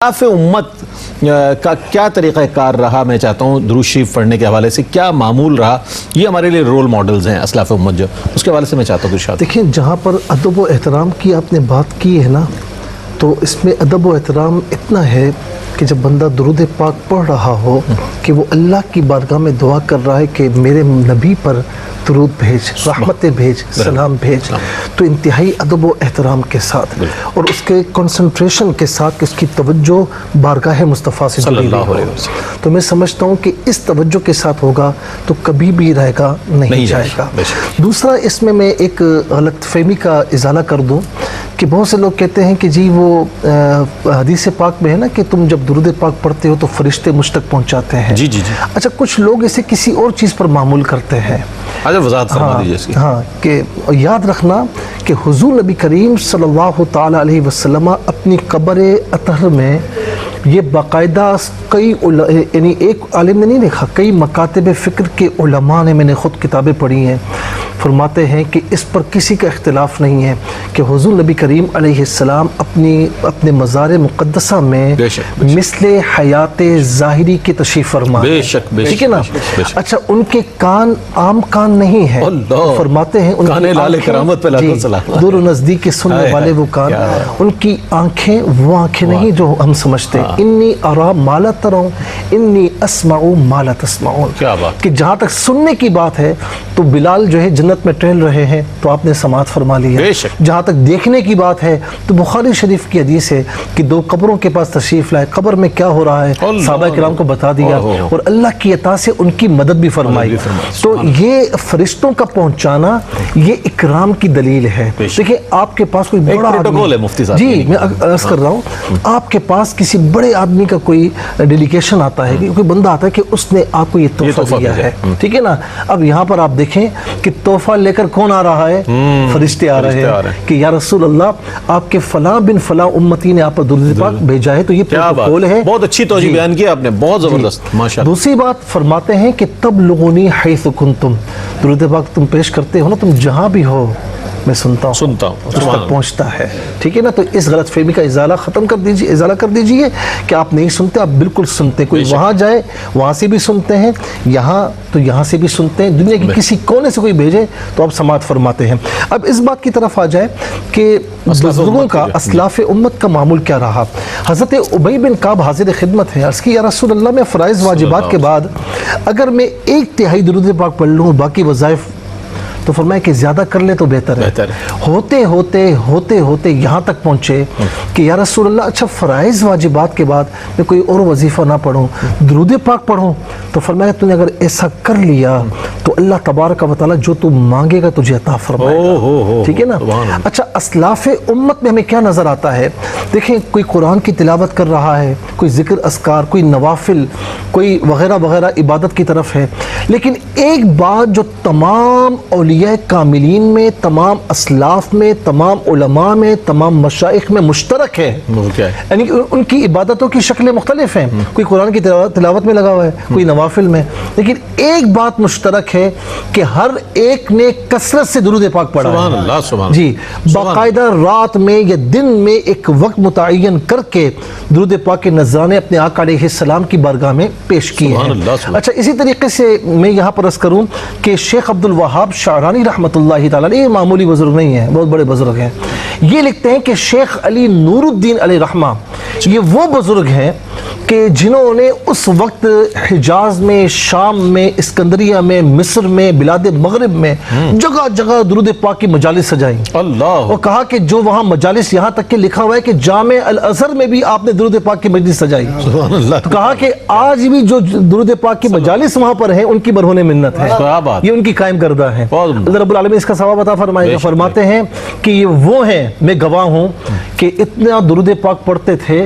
اختلاف امت کا کیا طریقہ کار رہا، میں چاہتا ہوں درود شریف پڑھنے کے حوالے سے کیا معمول رہا، یہ ہمارے لیے رول ماڈلز ہیں اسلاف امت جو، اس کے حوالے سے میں چاہتا ہوں ارشاد۔ دیکھیں، جہاں پر ادب و احترام کی آپ نے بات کی ہے نا، تو اس میں ادب و احترام اتنا ہے کہ جب بندہ درود پاک پڑھ رہا ہو کہ وہ اللہ کی بارگاہ میں دعا کر رہا ہے کہ میرے نبی پر درود بھیج، رحمتیں بھیج، سلام بھیج، تو انتہائی ادب و احترام کے ساتھ اور اس کے کنسنٹریشن کے ساتھ کہ اس کی توجہ بارگاہ مصطفیٰ سے جڑی ہوئی ہو، تو میں سمجھتا ہوں کہ اس توجہ کے ساتھ ہوگا تو کبھی بھی رہے گا نہیں جائے گا۔ دوسرا، اس میں ایک غلط فہمی کا ازالہ کر دوں کہ بہت سے لوگ کہتے ہیں کہ جی وہ حدیث پاک میں ہے نا کہ تم جب درود پاک پڑھتے ہو تو فرشتے مجھ تک پہنچاتے ہیں۔ جی جی جی، اچھا، کچھ لوگ اسے کسی اور چیز پر معمول کرتے ہیں۔ وضاحت فرما دیجیے اس کی۔ ہاں، کہ یاد رکھنا کہ حضور نبی کریم صلی اللہ تعالی علیہ وسلم اپنی قبر اطہر میں یہ باقاعدہ کئی یعنی ایک عالم نے نہیں لکھا، کئی مکاتب فکر کے علماء نے، میں نے خود کتابیں پڑھی ہیں، فرماتے ہیں کہ اس پر کسی کا اختلاف نہیں ہے کہ حضور نبی کریم علیہ السلام اپنے مزار مقدسہ میں مثل حیات ظاہری کی تشریف فرما بے شک، ٹھیک ہے نا۔ اچھا، ان کے کان عام کان نہیں ہے، فرماتے ہیں دور و نزدیک کے سننے والے وہ کان، ان کی آنکھیں وہ آنکھیں نہیں جو ہم سمجھتے ہیں۔ انی ارا ما لا ترون انی اسمع ما لا تسمعون، کہ جہاں تک سننے کی بات ہے تو بلال جو ہے جنت میں ٹہل رہے ہیں تو آپ نے سماعت فرما لیا۔ جہاں تک دیکھنے کی بات ہے تو بخاری شریف کی حدیث ہے کہ دو قبروں کے پاس تشریف لائے، قبر میں کیا ہو رہا ہے صحابہ کرام کو بتا دیا اور اللہ کی عطا سے ان کی مدد بھی فرمائی۔ تو یہ فرشتوں کا پہنچانا یہ اکرام کی دلیل ہے۔ دیکھیں، آپ کے پاس کوئی بڑا پروٹوکول ہے مفتی صاحب، جی میں عرض کر رہا ہوں، آپ کے پاس کسی بڑے آدمی کا کوئی ڈیلیگیشن آتا ہے، کوئی بندہ آتا ہے کہ اس نے آپ کو یہ تحفہ دیا ہے، ٹھیک ہے نا۔ اب یہاں پر آپ دیکھیں کہ تحفہ لے کر کون آ رہا ہے؟ فرشتے آ رہے ہیں کہ یا رسول اللہ آپ کے فلاں بن فلاں امتی نے آپ پر درود پاک بھیجا ہے، تو یہ پروٹوکول ہے۔ بہت اچھی توجہ بیان کی آپ نے، بہت زبردست، ماشاءاللہ۔ دوسری بات فرماتے ہیں کہ تبلغونی حیث کنتم، درود پاک تم پیش کرتے ہو نا، تم جہاں بھی ہو میں سنتا ہوں، اس تک پہنچتا ہے، ٹھیک ہے نا۔ تو اس غلط فہمی کا ازالہ کر دیجئے کہ آپ نہیں سنتے، آپ بالکل سنتے، کوئی وہاں جائے وہاں سے بھی سنتے ہیں، یہاں تو یہاں سے بھی سنتے ہیں، دنیا کی کسی کونے سے کوئی بھیجے تو آپ سماعت فرماتے ہیں۔ اب اس بات کی طرف آ جائے کہ بزرگوں کا، اسلاف امت کا معمول کیا رہا۔ حضرت ابی بن کعب حاضر خدمت ہے، عرض کی یا رسول اللہ میں فرائض واجبات کے بعد اگر میں 1/3 درود پاک پڑھ لوں باقی وظائف، تو فرمایا کہ زیادہ کر لے تو بہتر ہے۔ ہوتے ہوتے یہاں تک پہنچے کہ یا رسول اللہ اچھا فرائض واجبات کے بعد میں کوئی اور وظیفہ نہ پڑھوں، درود پاک پڑھوں، تو فرمایا تو نے اگر ایسا کر لیا تو اللہ تبارک و تعالی جو تو مانگے گا تجھے عطا فرمائے گا، ٹھیک ہے نا۔ اچھا، اسلاف امت میں ہمیں کیا نظر آتا ہے؟ دیکھیں، کوئی قرآن کی تلاوت کر رہا ہے، کوئی ذکر اذکار، کوئی نوافل، کوئی وغیرہ وغیرہ عبادت کی طرف ہے، لیکن ایک بات جو تمام اولیاء کاملین میں، تمام اسلاف میں، تمام علماء میں، تمام مشائخ میں مشترک ہے، یعنی ان کی عبادتوں کی شکلیں مختلف ہیں، کوئی قرآن کی تلاوت میں لگا ہوا ہے، کوئی نوافل میں، لیکن ایک بات مشترک ہے کہ ہر ایک نے کثرت سے درود پاک پڑھا ہے، جی، باقاعدہ رات میں یا دن میں ایک وقت متعین کر کے درود پاک کے نذرانے اپنے آقا علیہ السلام کی بارگاہ میں پیش کیے ہیں۔ اچھا، اسی طریقے سے میں یہاں پر عرض کروں کہ شیخ عبد الوہاب شعرانی رحمۃ اللہ تعالیٰ، یہ معمولی بزرگ نہیں ہیں، بہت بڑے بزرگ ہیں، یہ لکھتے ہیں کہ شیخ علی نور الدین علیہ رحمہ یہ وہ بزرگ ہیں کہ جنہوں نے اس وقت حجاز میں، شام میں، اسکندریہ میں، مصر میں، بلاد مغرب میں جگہ جگہ درود پاک کی مجالس سجائیں، اور کہا کہ جو وہاں مجالس، یہاں تک کہ لکھا ہوا ہے کہ جامع الازہر میں بھی آپ نے درود پاک کی مجلس سجائی، تو کہا کہ آج بھی جو درود پاک کی مجالس وہاں پر ہیں ان کی برہنِ منت ہے، یہ ان کی قائم کردہ ہے۔ اللہ رب العالمین اس کا ثواب عطا فرمائے گا۔ فرماتے ہیں کہ یہ وہ ہیں، میں گواہ ہوں کہ اتنا درود پاک پڑھتے تھے